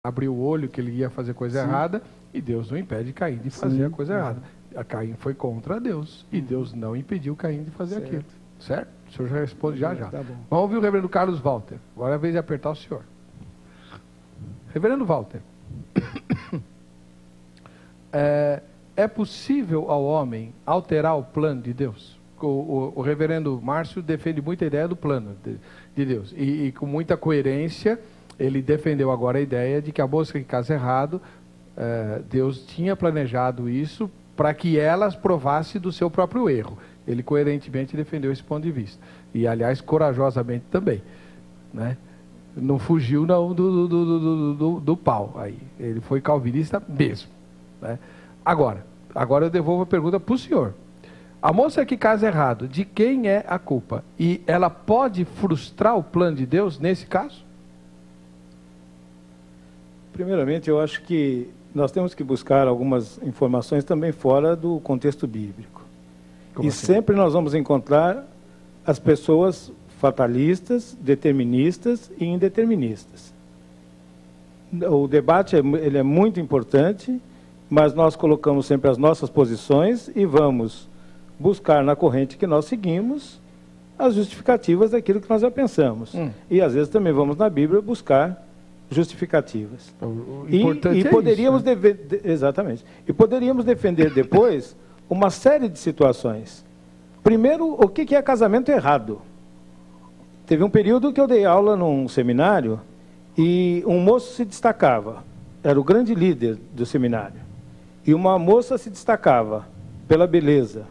abriu o olho que ele ia fazer coisa errada, e Deus não impede Caim de fazer a coisa errada. A Caim foi contra Deus, e Deus não impediu Caim de fazer aquilo. Certo? O senhor já responde já. Tá bom. Vamos ouvir o reverendo Carlos Walter. Agora é a vez de apertar o senhor. Reverendo Walter, é possível ao homem alterar o plano de Deus? O reverendo Márcio defende muita ideia do plano de Deus. E com muita coerência, ele defendeu agora a ideia de que a moça que casa errado, Deus tinha planejado isso para que ela provasse do seu próprio erro. Ele coerentemente defendeu esse ponto de vista. E, aliás, corajosamente também. Né? Não fugiu não, do pau. Aí. Ele foi calvinista mesmo. Né? Agora eu devolvo a pergunta para o senhor. A moça que casa errado, de quem é a culpa? E ela pode frustrar o plano de Deus nesse caso? Primeiramente, eu acho que nós temos que buscar algumas informações também fora do contexto bíblico. Como e assim? Sempre nós vamos encontrar as pessoas fatalistas, deterministas e indeterministas. O debate ele é muito importante, mas nós colocamos sempre as nossas posições e vamos buscar na corrente que nós seguimos as justificativas daquilo que nós já pensamos. E às vezes também vamos na Bíblia buscar justificativas. O importante e é poderíamos isso, né? Exatamente. E poderíamos defender depois uma série de situações. Primeiro, o que é casamento errado? Teve um período que eu dei aula num seminário e um moço se destacava, era o grande líder do seminário, e uma moça se destacava pela beleza.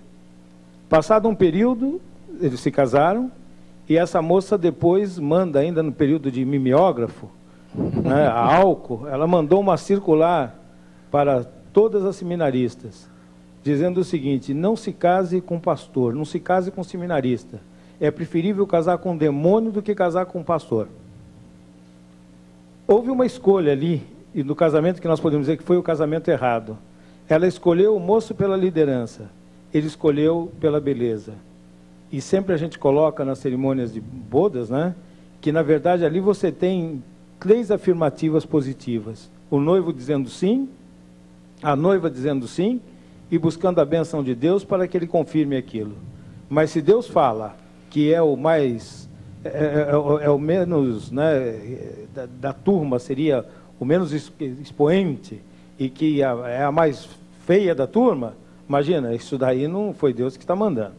Passado um período, eles se casaram, e essa moça depois manda, ainda no período de mimeógrafo, né, a álcool, ela mandou uma circular para todas as seminaristas, dizendo o seguinte: não se case com pastor, não se case com seminarista. É preferível casar com um demônio do que casar com um pastor. Houve uma escolha ali, e no casamento que nós podemos dizer que foi o casamento errado. Ela escolheu o moço pela liderança, ele escolheu pela beleza. E sempre a gente coloca nas cerimônias de bodas, né, que na verdade ali você tem 3 afirmativas positivas. O noivo dizendo sim, a noiva dizendo sim, e buscando a bênção de Deus para que ele confirme aquilo. Mas se Deus fala que é o mais, é o menos, né, da turma, seria o menos expoente, e que é a mais feia da turma, imagina, isso daí não foi Deus que está mandando.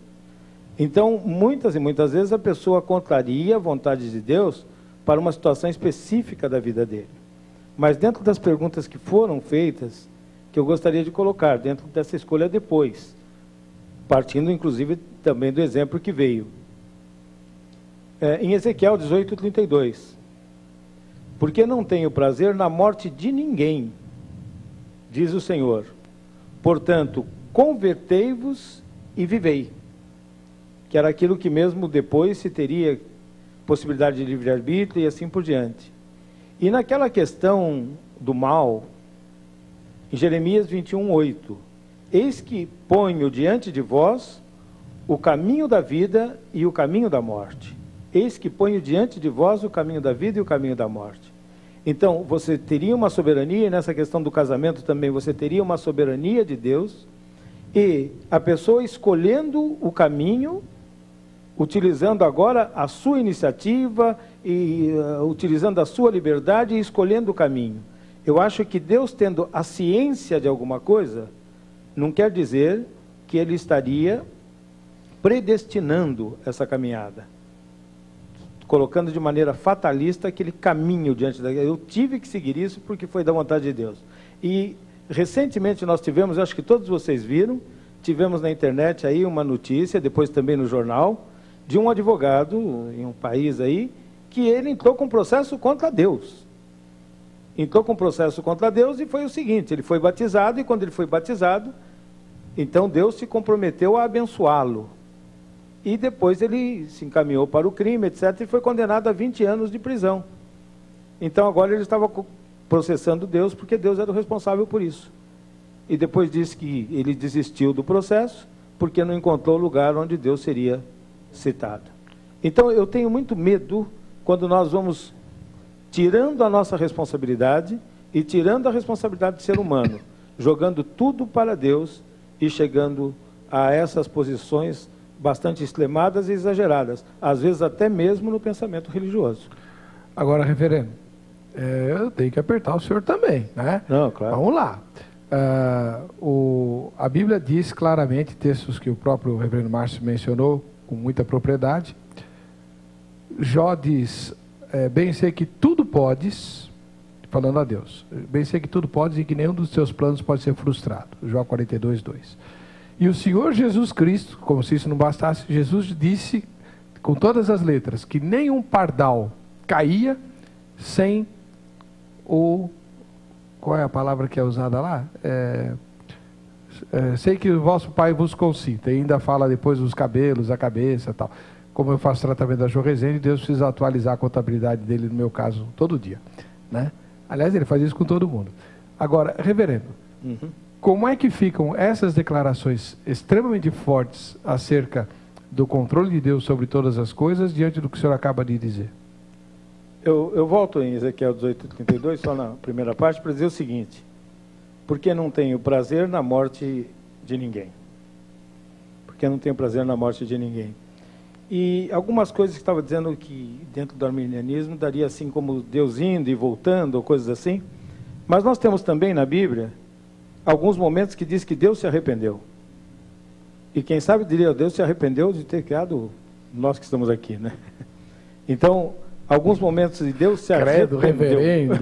Então, muitas e muitas vezes a pessoa contraria a vontade de Deus para uma situação específica da vida dele. Mas dentro das perguntas que foram feitas, que eu gostaria de colocar dentro dessa escolha depois, partindo inclusive também do exemplo que veio. Em Ezequiel 18:32, porque não tenho prazer na morte de ninguém, diz o Senhor, portanto, convertei-vos e vivei. Que era aquilo que mesmo depois se teria possibilidade de livre-arbítrio e assim por diante. E naquela questão do mal, em Jeremias 21:8, eis que ponho diante de vós o caminho da vida e o caminho da morte. Eis que ponho diante de vós o caminho da vida e o caminho da morte. Então, você teria uma soberania, e nessa questão do casamento também, você teria uma soberania de Deus, e a pessoa escolhendo o caminho, utilizando agora a sua iniciativa, e utilizando a sua liberdade e escolhendo o caminho. Eu acho que Deus, tendo a ciência de alguma coisa, não quer dizer que Ele estaria predestinando essa caminhada, colocando de maneira fatalista aquele caminho diante da... Eu tive que seguir isso porque foi da vontade de Deus. E recentemente nós tivemos, acho que todos vocês viram, tivemos na internet aí uma notícia, depois também no jornal, de um advogado em um país aí, que ele entrou com processo contra Deus. Entrou com processo contra Deus e foi o seguinte: ele foi batizado, e quando ele foi batizado, então Deus se comprometeu a abençoá-lo. E depois ele se encaminhou para o crime, etc., e foi condenado a 20 anos de prisão. Então agora ele estava processando Deus, porque Deus era o responsável por isso. E depois disse que ele desistiu do processo, porque não encontrou lugar onde Deus seria citado. Então eu tenho muito medo quando nós vamos tirando a nossa responsabilidade e tirando a responsabilidade do ser humano, jogando tudo para Deus e chegando a essas posições bastante extremadas e exageradas, às vezes até mesmo no pensamento religioso. Agora, reverendo, eu tenho que apertar o senhor também, né? Não, claro. Vamos lá. A Bíblia diz claramente, textos que o próprio reverendo Márcio mencionou com muita propriedade. Jó diz, bem sei que tudo podes, falando a Deus, bem sei que tudo podes e que nenhum dos teus planos pode ser frustrado. Jó 42, 2. E o Senhor Jesus Cristo, como se isso não bastasse, Jesus disse, com todas as letras, que nenhum pardal caía sem o... Qual é a palavra que é usada lá? Sei que o vosso Pai vos consinta. E ainda fala depois dos cabelos, a cabeça e tal. Como eu faço tratamento da Jo Rezende, Deus precisa atualizar a contabilidade dele, no meu caso, todo dia, né? Aliás, ele faz isso com todo mundo. Agora, reverendo, como é que ficam essas declarações extremamente fortes acerca do controle de Deus sobre todas as coisas, diante do que o senhor acaba de dizer? Eu volto em Ezequiel 18:32, só na primeira parte, para dizer o seguinte: porque não tenho prazer na morte de ninguém. Porque não tenho prazer na morte de ninguém. E algumas coisas que estava dizendo que dentro do arminianismo daria assim como Deus indo e voltando, ou coisas assim. Mas nós temos também na Bíblia alguns momentos que diz que Deus se arrependeu. E quem sabe diria, Deus se arrependeu de ter criado nós que estamos aqui, né? Então, alguns momentos de Deus se arrependeu. Credo, reverendo.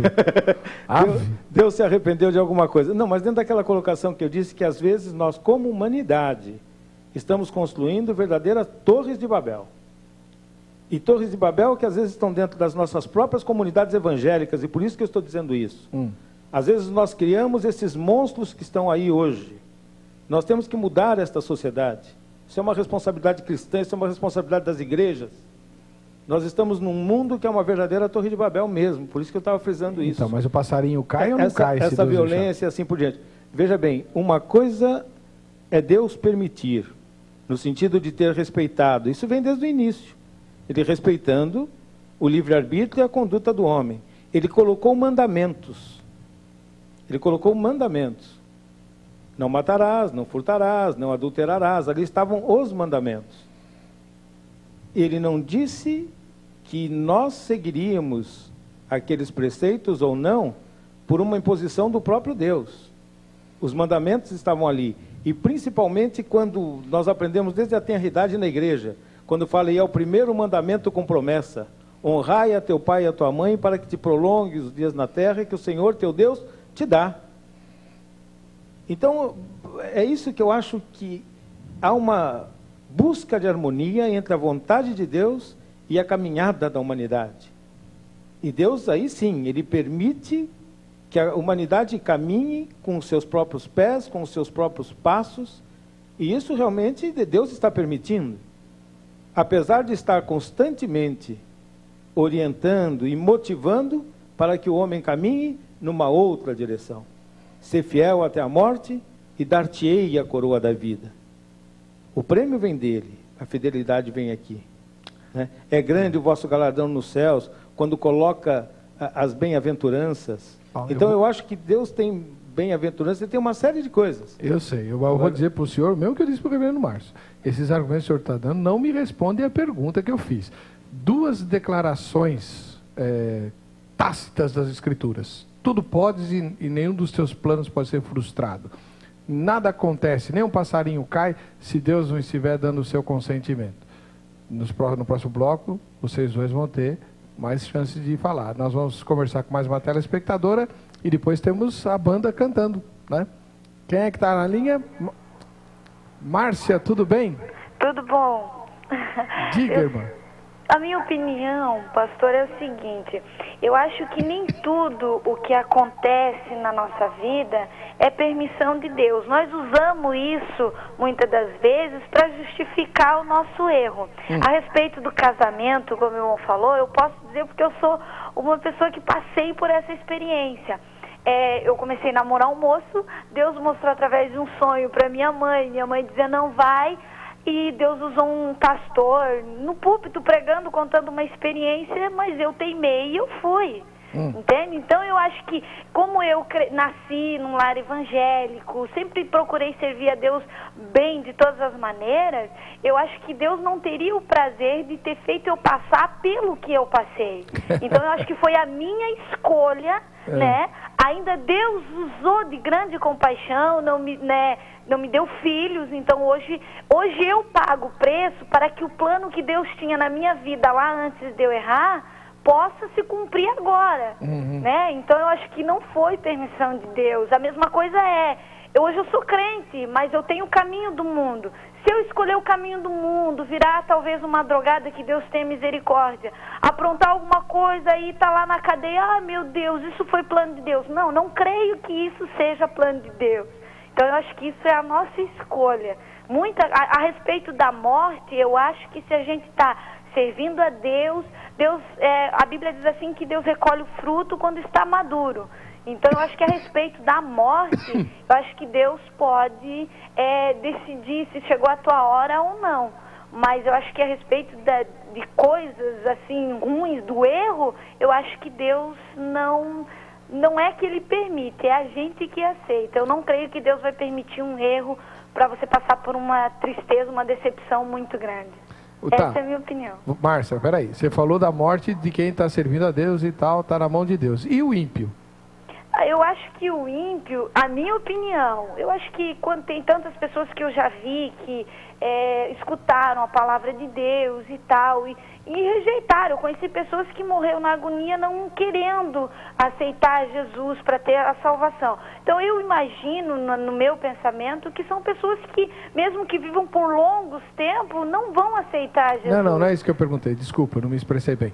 Deus se arrependeu de alguma coisa. Não, mas dentro daquela colocação que eu disse, que às vezes nós, como humanidade, estamos construindo verdadeiras torres de Babel. E torres de Babel que às vezes estão dentro das nossas próprias comunidades evangélicas, e por isso que eu estou dizendo isso. Às vezes nós criamos esses monstros que estão aí hoje. Nós temos que mudar esta sociedade. Isso é uma responsabilidade cristã, isso é uma responsabilidade das igrejas. Nós estamos num mundo que é uma verdadeira torre de Babel mesmo, por isso que eu estava frisando isso. Então, mas o passarinho cai ou não cai? Essa violência e assim por diante. Veja bem, uma coisa é Deus permitir, no sentido de ter respeitado. Isso vem desde o início. Ele respeitando o livre-arbítrio e a conduta do homem. Ele colocou mandamentos. Ele colocou mandamentos. Não matarás, não furtarás, não adulterarás. Ali estavam os mandamentos. Ele não disse que nós seguiríamos aqueles preceitos ou não por uma imposição do próprio Deus. Os mandamentos estavam ali. E principalmente quando nós aprendemos desde a tenridade na igreja, quando fala, e é o primeiro mandamento com promessa: honrai a teu pai e a tua mãe para que te prolongue os dias na terra que o Senhor teu Deus te dá. Então, é isso que eu acho, que há uma busca de harmonia entre a vontade de Deus e a caminhada da humanidade. E Deus, aí sim, Ele permite que a humanidade caminhe com os seus próprios pés, com os seus próprios passos, e isso realmente Deus está permitindo. Apesar de estar constantemente orientando e motivando para que o homem caminhe numa outra direção. Ser fiel até a morte e dar-te-ei a coroa da vida. O prêmio vem dele, a fidelidade vem aqui, né? É grande o vosso galardão nos céus, quando coloca as bem-aventuranças. Então eu acho que Deus tem bem-aventurança e tem uma série de coisas. Eu sei, eu vou dizer para o senhor, mesmo que eu disse para o reverendo Márcio, esses argumentos que o senhor está dando não me respondem à pergunta que eu fiz. Duas declarações tácitas das Escrituras. Tudo podes e nenhum dos teus planos pode ser frustrado. Nada acontece, nem um passarinho cai, se Deus não estiver dando o seu consentimento. No próximo bloco, vocês dois vão ter mais chances de falar. Nós vamos conversar com mais uma telespectadora e depois temos a banda cantando, né? Quem é que está na linha? Márcia, tudo bem? Tudo bom. Diga, irmã. A minha opinião, pastor, é o seguinte: eu acho que nem tudo o que acontece na nossa vida é permissão de Deus. Nós usamos isso, muitas das vezes, para justificar o nosso erro. A respeito do casamento, como o irmão falou, eu posso dizer porque eu sou uma pessoa que passei por essa experiência. Eu comecei a namorar um moço, Deus mostrou através de um sonho para minha mãe dizia não vai, e Deus usou um pastor no púlpito pregando, contando uma experiência, mas eu teimei e eu fui. Entende? Então eu acho que, como eu nasci num lar evangélico, sempre procurei servir a Deus bem de todas as maneiras, eu acho que Deus não teria o prazer de ter feito eu passar pelo que eu passei. Então eu acho que foi a minha escolha, né? Ainda Deus usou de grande compaixão, não me deu filhos, então hoje eu pago o preço para que o plano que Deus tinha na minha vida lá antes de eu errar possa se cumprir agora, né? Então eu acho que não foi permissão de Deus. A mesma coisa hoje eu sou crente, mas eu tenho o caminho do mundo. Se eu escolher o caminho do mundo, virar talvez uma drogada, que Deus tenha misericórdia, aprontar alguma coisa e tá lá na cadeia, meu Deus, isso foi plano de Deus. Não creio que isso seja plano de Deus. Então eu acho que isso é a nossa escolha. A respeito da morte, eu acho que se a gente está servindo a Deus, a Bíblia diz assim que Deus recolhe o fruto quando está maduro. Então eu acho que a respeito da morte, eu acho que Deus pode decidir se chegou a tua hora ou não. Mas eu acho que a respeito de coisas assim ruins, do erro, eu acho que Deus não é que Ele permite, é a gente que aceita. Eu não creio que Deus vai permitir um erro para você passar por uma tristeza, uma decepção muito grande. Essa é a minha opinião. Márcia, peraí. Você falou da morte de quem está servindo a Deus e tal, está na mão de Deus. E o ímpio? Eu acho que o ímpio, a minha opinião, eu acho que quando tem tantas pessoas que eu já vi que escutaram a palavra de Deus e tal, e rejeitaram. Eu conheci pessoas que morreram na agonia não querendo aceitar Jesus para ter a salvação. Então eu imagino, no meu pensamento, que são pessoas que, mesmo que vivam por longos tempos, não vão aceitar Jesus. Não é isso que eu perguntei, desculpa, não me expressei bem.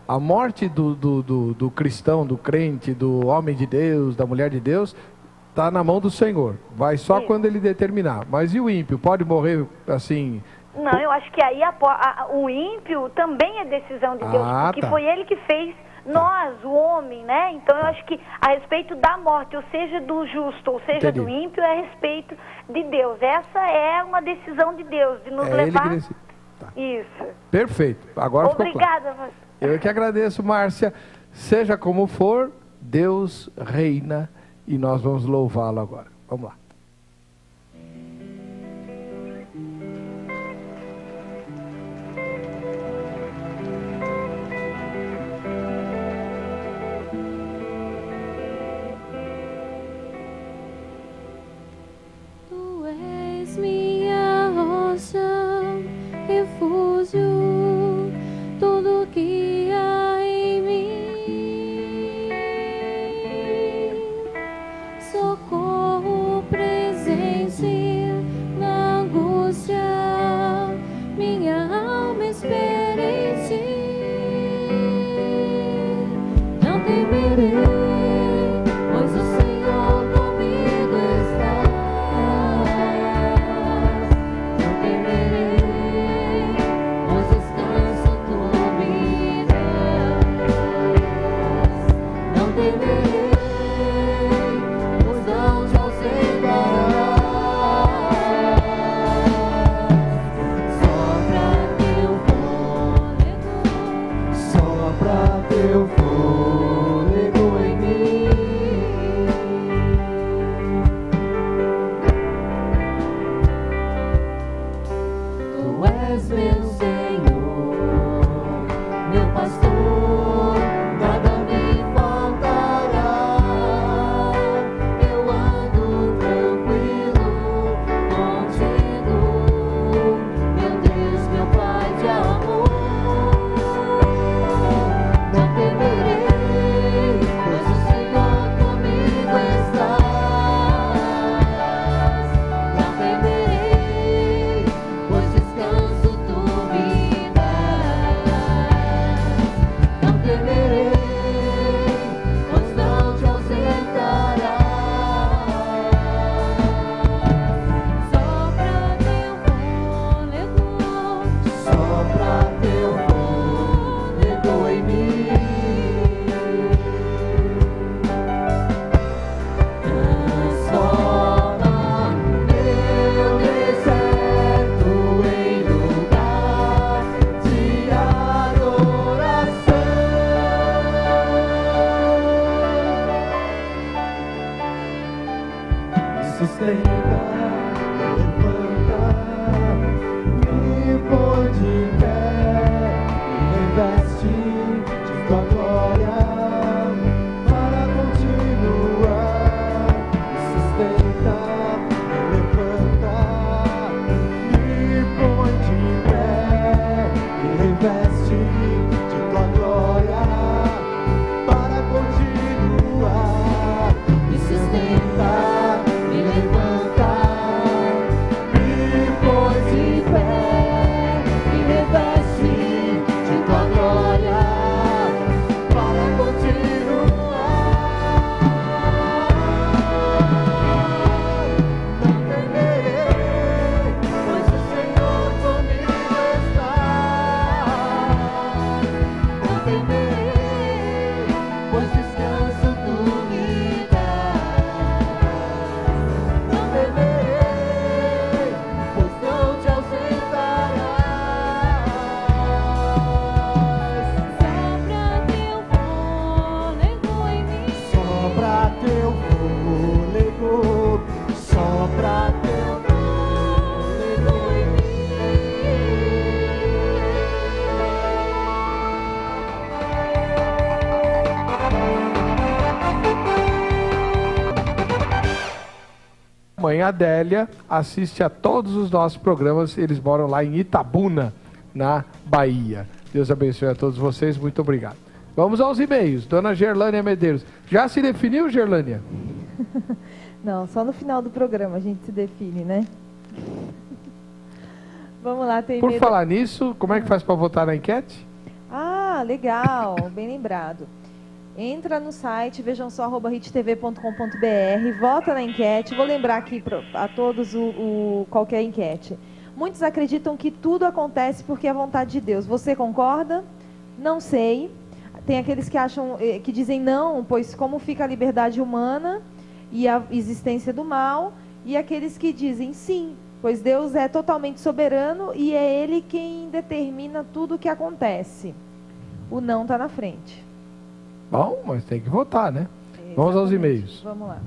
A morte do cristão, do crente, do homem de Deus, da mulher de Deus, está na mão do Senhor. Vai só quando Ele determinar. Mas e o ímpio? Pode morrer assim? Não, eu acho que aí o ímpio também é decisão de Deus, porque foi Ele que fez nós, o homem, né? Então eu acho que a respeito da morte, ou seja do justo, ou seja do ímpio, é a respeito de Deus. Essa é uma decisão de Deus, de nos levar... Isso. Perfeito. Agora Obrigada. Ficou claro. Eu que agradeço, Márcia. Seja como for, Deus reina e nós vamos louvá-lo agora. Vamos lá. Tu és minha rocha, refúgio, tudo que há em mim, socorro pra sustenta, me levanta, me põe de pé, me reveste de tua glória, para continuar. Me sustenta, me levanta, me põe de pé, me reveste de tua glória, para continuar. Me sustenta, me levanta, me põe de pé, me reveste de tua glória, para continuar. Não temerei, pois o Senhor comigo está. Não temerei, pois descanso tu me dás. Não temerei, pois não te ausentarás. Sopra teu fôlego em mim. Sopra teu fôlego em mim. Mãe Adélia assiste a todos os nossos programas. Eles moram lá em Itabuna, na Bahia. Deus abençoe a todos vocês. Muito obrigado. Vamos aos e-mails. Dona Gerlânia Medeiros. Já se definiu, Gerlânia? Não, só no final do programa a gente se define, né? Vamos lá, tem Por e-mail falar nisso, como é que faz para votar na enquete? Ah, legal, bem lembrado. Entra no site, vejam só, @hittv.com.br, vota na enquete. Vou lembrar aqui a todos qualquer enquete. Muitos acreditam que tudo acontece porque é vontade de Deus. Você concorda? Não sei. Tem aqueles que acham, que dizem não, pois como fica a liberdade humana e a existência do mal, e aqueles que dizem sim, pois Deus é totalmente soberano e é Ele quem determina tudo o que acontece. O não está na frente. Bom, mas tem que votar, né? Vamos aos e-mails. Vamos lá.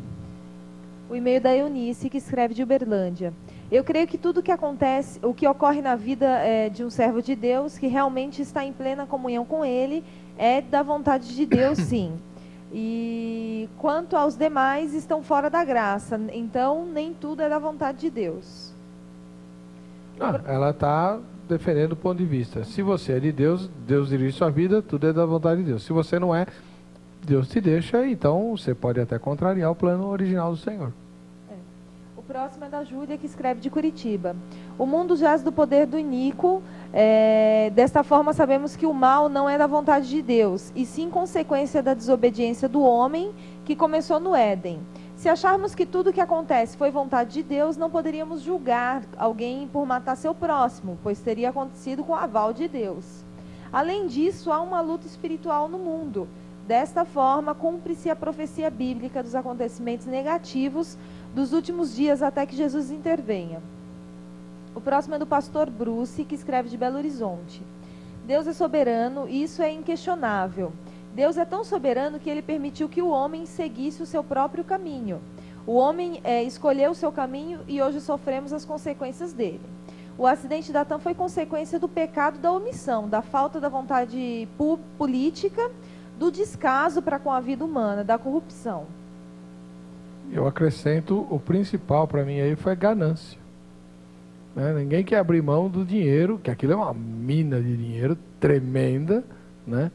O e-mail da Eunice, que escreve de Uberlândia. Eu creio que tudo o que acontece, o que ocorre na vida de um servo de Deus, que realmente está em plena comunhão com Ele, é da vontade de Deus, sim. E quanto aos demais, estão fora da graça. Então, nem tudo é da vontade de Deus. Ela está defendendo o ponto de vista. Se você é de Deus, Deus dirige sua vida, tudo é da vontade de Deus. Se você não é, Deus te deixa, então você pode até contrariar o plano original do Senhor. O próximo é da Júlia, que escreve de Curitiba. O mundo jaz do poder do iníquo. Desta forma, sabemos que o mal não é da vontade de Deus, e sim consequência da desobediência do homem que começou no Éden. Se acharmos que tudo o que acontece foi vontade de Deus, não poderíamos julgar alguém por matar seu próximo, pois teria acontecido com o aval de Deus. Além disso, há uma luta espiritual no mundo. Desta forma, cumpre-se a profecia bíblica dos acontecimentos negativos dos últimos dias até que Jesus intervenha. O próximo é do pastor Bruce, que escreve de Belo Horizonte. Deus é soberano e isso é inquestionável. Deus é tão soberano que ele permitiu que o homem seguisse o seu próprio caminho. O homem escolheu o seu caminho e hoje sofremos as consequências dele. O acidente da TAM foi consequência do pecado da omissão, da falta da vontade política, do descaso para com a vida humana, da corrupção. Eu acrescento, o principal para mim aí foi ganância. Ninguém quer abrir mão do dinheiro, que aquilo é uma mina de dinheiro tremenda, né?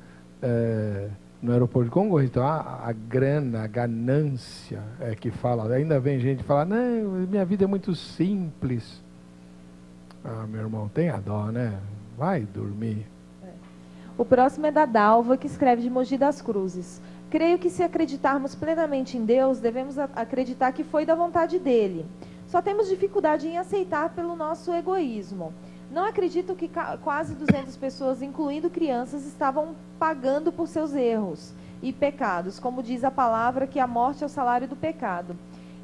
No aeroporto de Congonhas. Então a grana, a ganância é que fala. Ainda vem gente falar, não, minha vida é muito simples. Ah, meu irmão, tenha dó, né? Vai dormir. O próximo é da Dalva, que escreve de Mogi das Cruzes. Creio que se acreditarmos plenamente em Deus, devemos acreditar que foi da vontade dele. Só temos dificuldade em aceitar pelo nosso egoísmo. Não acredito que quase 200 pessoas, incluindo crianças, estavam pagando por seus erros e pecados, como diz a palavra que a morte é o salário do pecado.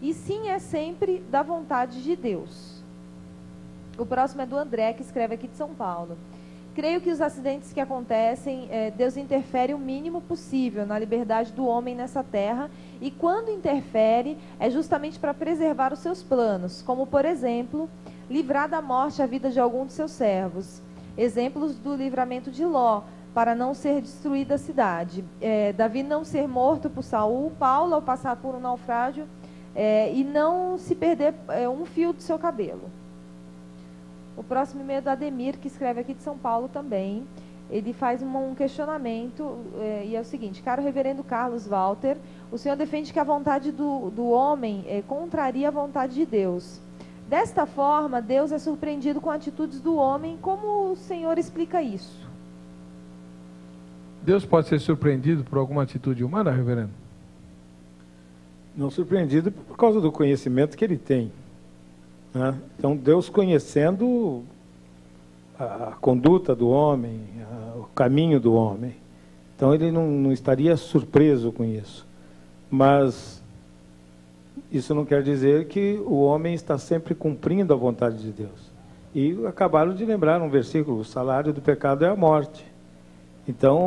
E sim, é sempre da vontade de Deus. O próximo é do André, que escreve aqui de São Paulo. Creio que os acidentes que acontecem, Deus interfere o mínimo possível na liberdade do homem nessa terra, e quando interfere, é justamente para preservar os seus planos, como, por exemplo, livrar da morte a vida de algum de seus servos. Exemplos do livramento de Ló, para não ser destruída a cidade. Davi não ser morto por Saul, Paulo ao passar por um naufrágio, e não se perder um fio do seu cabelo. O próximo e-mail é do Ademir, que escreve aqui de São Paulo também. Ele faz um questionamento, e é o seguinte: caro reverendo Carlos Walter, o senhor defende que a vontade do homem contraria a vontade de Deus. Desta forma, Deus é surpreendido com atitudes do homem. Como o senhor explica isso? Deus pode ser surpreendido por alguma atitude humana, reverendo? Não surpreendido por causa do conhecimento que ele tem. Então, Deus conhecendo a conduta do homem, o caminho do homem. Então, ele não estaria surpreso com isso. Mas isso não quer dizer que o homem está sempre cumprindo a vontade de Deus. E acabaram de lembrar um versículo: o salário do pecado é a morte. Então,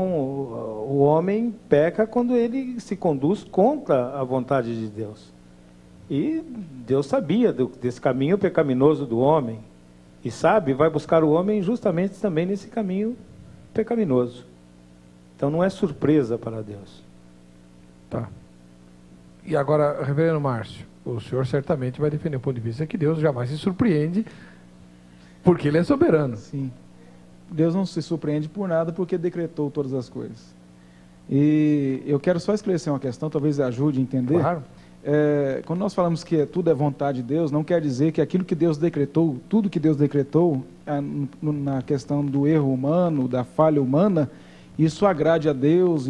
o homem peca quando ele se conduz contra a vontade de Deus. E Deus sabia desse caminho pecaminoso do homem, e sabe, vai buscar o homem justamente também nesse caminho pecaminoso. Então não é surpresa para Deus. Tá. E agora, reverendo Márcio, o senhor certamente vai defender o ponto de vista que Deus jamais se surpreende, porque ele é soberano. Sim. Deus não se surpreende por nada, porque decretou todas as coisas. E eu quero só esclarecer uma questão, talvez ajude a entender. Claro. Quando nós falamos que tudo é vontade de Deus, não quer dizer que aquilo que Deus decretou, tudo que Deus decretou, na questão do erro humano, da falha humana, isso agrade a Deus,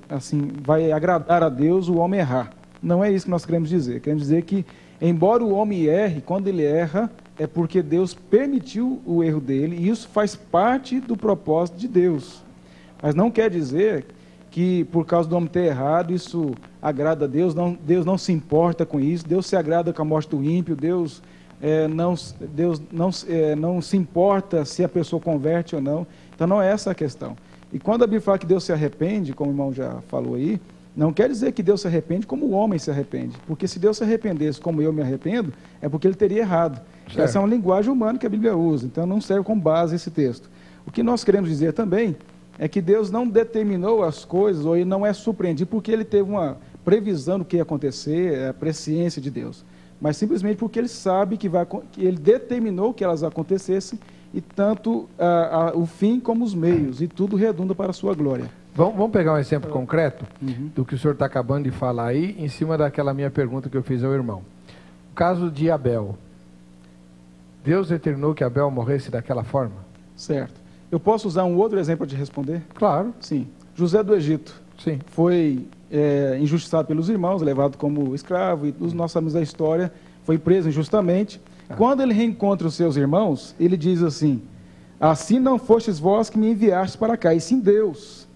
assim, vai agradar a Deus o homem errar. Não é isso que nós queremos dizer. Queremos dizer que, embora o homem erre, quando ele erra, é porque Deus permitiu o erro dele, e isso faz parte do propósito de Deus. Mas não quer dizer que por causa do homem ter errado, isso agrada a Deus. Deus não se importa com isso. Deus se agrada com a morte do ímpio. Deus não se importa se a pessoa converte ou não. Então não é essa a questão. E quando a Bíblia fala que Deus se arrepende, como o irmão já falou aí, não quer dizer que Deus se arrepende como o homem se arrepende. Porque se Deus se arrependesse como eu me arrependo, é porque ele teria errado. Essa é uma linguagem humana que a Bíblia usa. Então não serve como base esse texto. O que nós queremos dizer também é que Deus não determinou as coisas, ou ele não é surpreendido porque ele teve uma previsão do que ia acontecer, é a presciência de Deus. Mas simplesmente porque ele sabe que ele determinou que elas acontecessem, e tanto o fim como os meios, e tudo redunda para a sua glória. Vamos pegar um exemplo concreto do que o senhor está acabando de falar aí, em cima daquela minha pergunta que eu fiz ao irmão. O caso de Abel. Deus determinou que Abel morresse daquela forma? Certo. Eu posso usar um outro exemplo para te responder? Claro. Sim. José do Egito. Sim. Foi injustiçado pelos irmãos, levado como escravo, e os nossos amigos da história, foi preso injustamente. Quando ele reencontra os seus irmãos, ele diz assim: assim não fostes vós que me enviastes para cá, e sim Deus,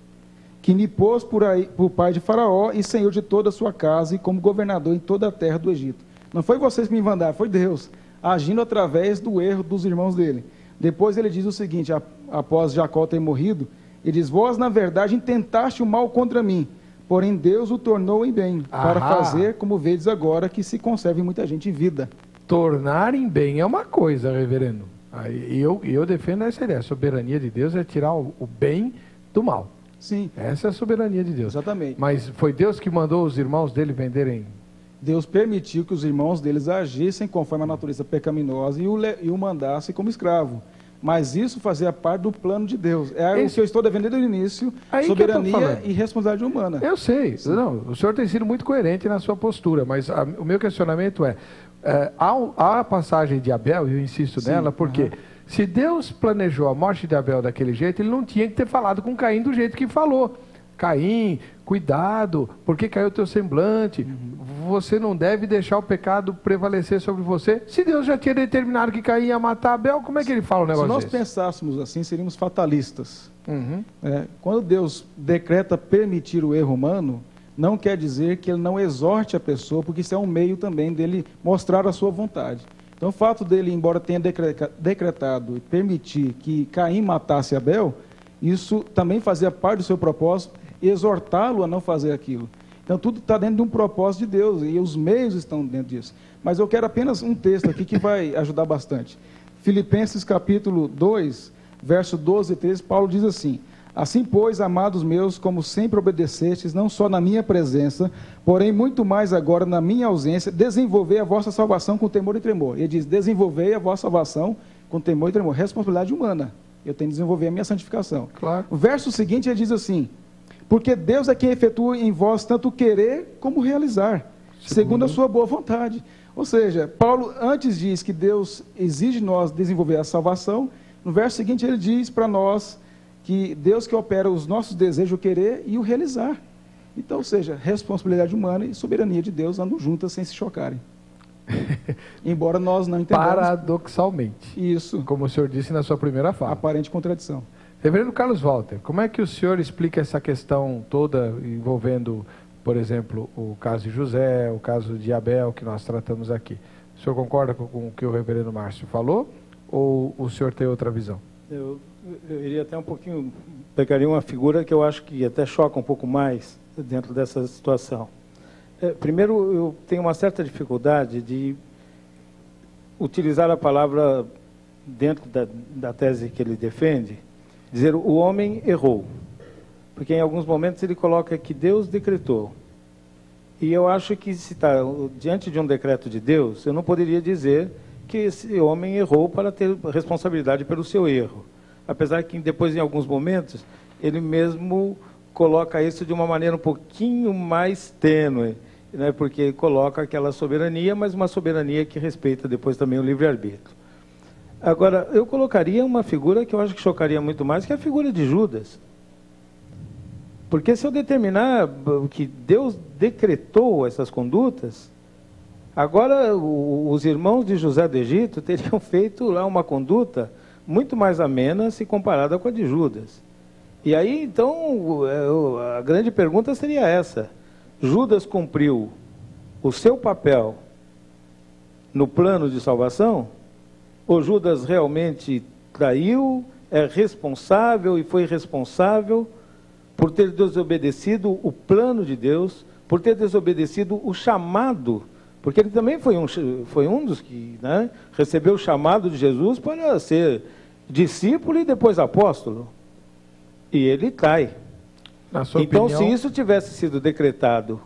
que me pôs por pai de Faraó e senhor de toda a sua casa, e como governador em toda a terra do Egito. Não foi vocês que me mandaram, foi Deus, agindo através do erro dos irmãos dele. Depois ele diz o seguinte, após Jacó ter morrido, ele diz: vós na verdade intentaste o mal contra mim, porém Deus o tornou em bem, para fazer, como vedes agora, que se conserve muita gente em vida. Tornar em bem é uma coisa, reverendo. Eu defendo essa ideia. A soberania de Deus é tirar o bem do mal. Sim. Essa é a soberania de Deus. Exatamente. Mas foi Deus que mandou os irmãos dele venderem? Deus permitiu que os irmãos deles agissem conforme a natureza pecaminosa e o mandassem como escravo. Mas isso fazia parte do plano de Deus. O que eu estou defendendo desde o início, soberania e responsabilidade humana. Eu sei. Não, o senhor tem sido muito coerente na sua postura, mas o meu questionamento há a passagem de Abel, e eu insisto nela, porque se Deus planejou a morte de Abel daquele jeito, ele não tinha que ter falado com Caim do jeito que falou. Caim, cuidado, porque caiu o teu semblante, você não deve deixar o pecado prevalecer sobre você. Se Deus já tinha determinado que Caim ia matar Abel, como é que ele fala um negócio desse? Se nós pensássemos assim, seríamos fatalistas. Quando Deus decreta permitir o erro humano, não quer dizer que ele não exorte a pessoa, porque isso é um meio também dele mostrar a sua vontade. Então, Então, o fato dele, embora tenha decretado e permitir que Caim matasse Abel, isso também fazia parte do seu propósito, exortá-lo a não fazer aquilo. Então, tudo está dentro de um propósito de Deus, e os meios estão dentro disso. Mas eu quero apenas um texto aqui que vai ajudar bastante. Filipenses capítulo 2, verso 12 e 13, Paulo diz assim: assim, pois, amados meus, como sempre obedecestes, não só na minha presença, porém muito mais agora na minha ausência, desenvolvei a vossa salvação com temor e tremor. Ele diz, desenvolvei a vossa salvação com temor e tremor. Responsabilidade humana. Eu tenho que desenvolver a minha santificação. Claro. O verso seguinte, ele diz assim: porque Deus é quem efetua em vós tanto querer como realizar, segundo a sua boa vontade. Ou seja, Paulo antes diz que Deus exige de nós desenvolver a salvação. No verso seguinte ele diz para nós que Deus que opera os nossos desejos, o querer e o realizar. Então, ou seja, responsabilidade humana e soberania de Deus andam juntas sem se chocarem. Embora nós não entendamos. Paradoxalmente. Isso. Como o senhor disse na sua primeira fala. Aparente contradição. Reverendo Carlos Walter, como é que o senhor explica essa questão toda envolvendo, por exemplo, o caso de José, o caso de Abel, que nós tratamos aqui? O senhor concorda com o que o reverendo Márcio falou, ou o senhor tem outra visão? Eu iria até um pouquinho, pegaria uma figura que eu acho que até choca um pouco mais dentro dessa situação. Primeiro, eu tenho uma certa dificuldade de utilizar a palavra dentro da tese que ele defende, dizer o homem errou, porque em alguns momentos ele coloca que Deus decretou. E eu acho que se está diante de um decreto de Deus, eu não poderia dizer que esse homem errou para ter responsabilidade pelo seu erro. Apesar que depois, em alguns momentos, ele mesmo coloca isso de uma maneira um pouquinho mais tênue, né? Porque coloca aquela soberania, mas uma soberania que respeita depois também o livre-arbítrio. Agora, eu colocaria uma figura que eu acho que chocaria muito mais, que é a figura de Judas. Porque se eu determinar que Deus decretou essas condutas, agora os irmãos de José do Egito teriam feito lá uma conduta muito mais amena se comparada com a de Judas. E aí, então, a grande pergunta seria essa: Judas cumpriu o seu papel no plano de salvação? Ou Judas realmente traiu, é responsável e foi responsável por ter desobedecido o plano de Deus, por ter desobedecido o chamado? Porque ele também foi um dos que, né, recebeu o chamado de Jesus para ser discípulo e depois apóstolo. E ele cai. Então, se isso tivesse sido decretado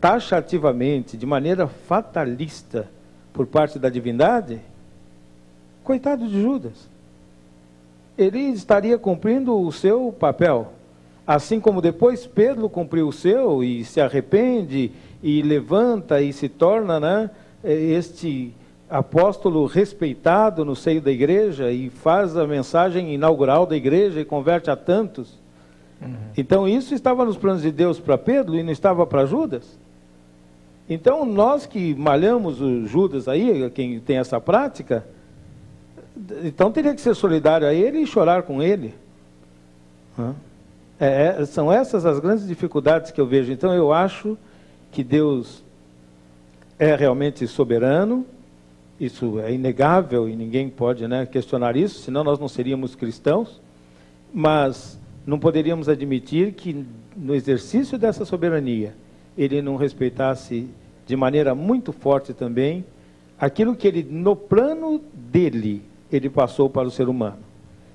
taxativamente, de maneira fatalista, por parte da divindade, coitado de Judas. Ele estaria cumprindo o seu papel. Assim como depois Pedro cumpriu o seu e se arrepende e levanta e se torna, né, este apóstolo respeitado no seio da igreja e faz a mensagem inaugural da igreja e converte a tantos. Então isso estava nos planos de Deus para Pedro e não estava para Judas? Então nós que malhamos o Judas aí, quem tem essa prática, então teria que ser solidário a ele e chorar com ele. São essas as grandes dificuldades que eu vejo. Então eu acho que Deus é realmente soberano, isso é inegável e ninguém pode, né, questionar isso, senão nós não seríamos cristãos, mas não poderíamos admitir que no exercício dessa soberania ele não respeitasse de maneira muito forte também aquilo que ele, no plano dele, ele passou para o ser humano,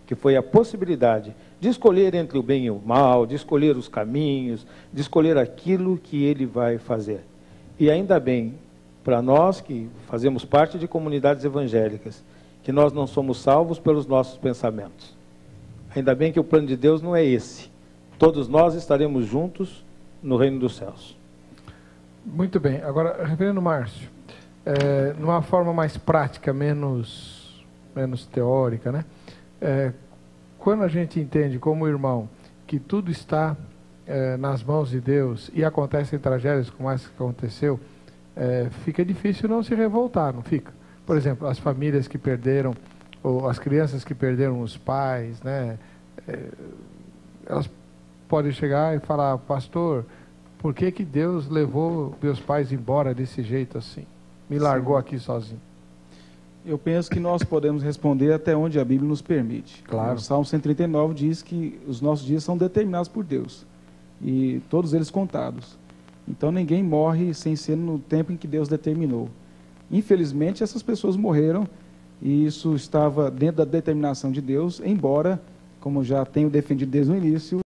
que foi a possibilidade de escolher entre o bem e o mal, de escolher os caminhos, de escolher aquilo que ele vai fazer. E ainda bem, para nós que fazemos parte de comunidades evangélicas, que nós não somos salvos pelos nossos pensamentos. Ainda bem que o plano de Deus não é esse. Todos nós estaremos juntos no reino dos céus. Muito bem. Agora, reverendo Márcio, numa forma mais prática, menos teórica, né? Quando a gente entende como irmão que tudo está nas mãos de Deus e acontecem tragédias como essa que aconteceu, fica difícil não se revoltar, não fica? Por exemplo, as famílias que perderam, ou as crianças que perderam os pais, né? Elas podem chegar e falar: pastor, por que que Deus levou meus pais embora desse jeito assim? Me largou aqui sozinho. Eu penso que nós podemos responder até onde a Bíblia nos permite. Claro. O Salmo 139 diz que os nossos dias são determinados por Deus, e todos eles contados. Então ninguém morre sem ser no tempo em que Deus determinou. Infelizmente, essas pessoas morreram, e isso estava dentro da determinação de Deus, embora, como já tenho defendido desde o início,